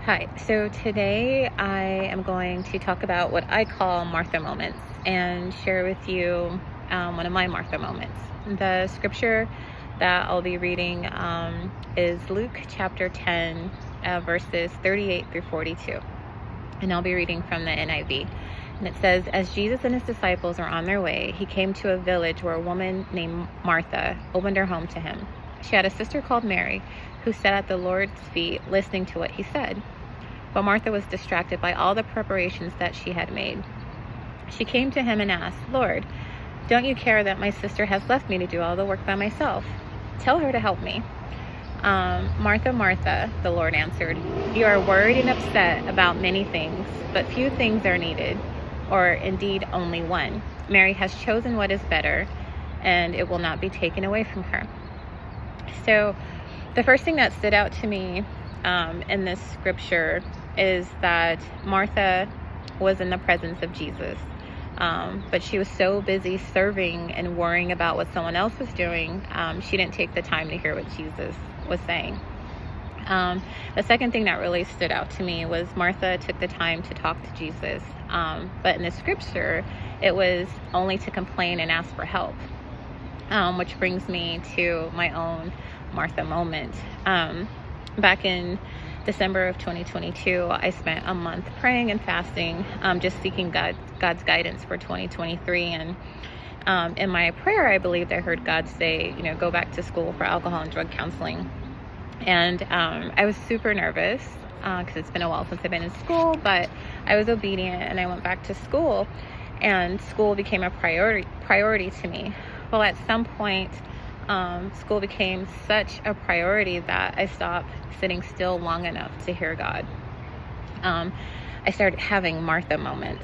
Hi, so today I am going to talk about what I call Martha moments and share with you one of my Martha moments. The scripture that I'll be reading is Luke chapter 10, verses 38 through 42. And I'll be reading from the NIV. And it says, as Jesus and his disciples are on their way, he came to a village where a woman named Martha opened her home to him. She had a sister called Mary, who sat at the Lord's feet listening to what he said. But Martha was distracted by all the preparations that she had made. She came to him and asked, Lord, don't you care that my sister has left me to do all the work by myself? Tell her to help me. Martha, Martha, the Lord answered, you are worried and upset about many things, but few things are needed, or indeed only one. Mary has chosen what is better, and it will not be taken away from her. So the first thing that stood out to me in this scripture is that Martha was in the presence of Jesus, but she was so busy serving and worrying about what someone else was doing, she didn't take the time to hear what Jesus was saying. The second thing that really stood out to me was Martha took the time to talk to Jesus, but in the scripture, it was only to complain and ask for help, which brings me to my own Martha moment. Back in December of 2022, I spent a month praying and fasting, just seeking God's guidance for 2023. And in my prayer, I believed I heard God say, go back to school for alcohol and drug counseling. And I was super nervous because it's been a while since I've been in school, but I was obedient and I went back to school, and school became a priority to me. Well, at some point, school became such a priority that I stopped sitting still long enough to hear God. I started having Martha moments.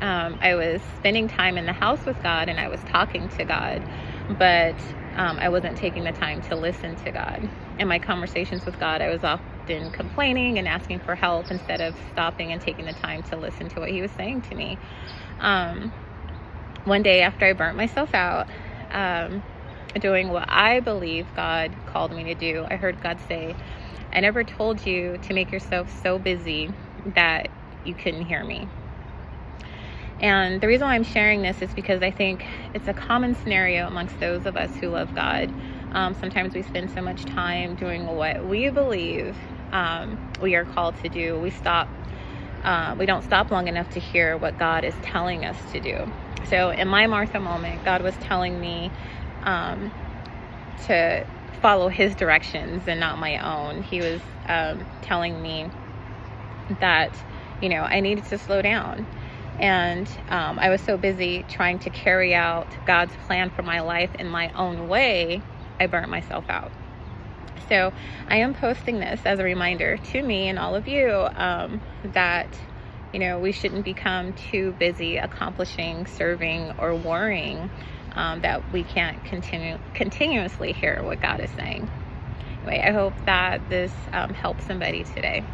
I was spending time in the house with God and I was talking to God, but I wasn't taking the time to listen to God. In my conversations with God, I was often complaining and asking for help instead of stopping and taking the time to listen to what he was saying to me. One day after I burnt myself out, doing what I believe God called me to do, I heard God say, I never told you to make yourself so busy that you couldn't hear me. And the reason why I'm sharing this is because I think it's a common scenario amongst those of us who love God. Sometimes we spend so much time doing what we believe we are called to do. We don't stop long enough to hear what God is telling us to do. So in my Martha moment, God was telling me to follow his directions and not my own. He was telling me that, I needed to slow down. And I was so busy trying to carry out God's plan for my life in my own way, I burnt myself out. So I am posting this as a reminder to me and all of you that, we shouldn't become too busy accomplishing, serving, or worrying that we can't continuously hear what God is saying. Anyway, I hope that this helps somebody today.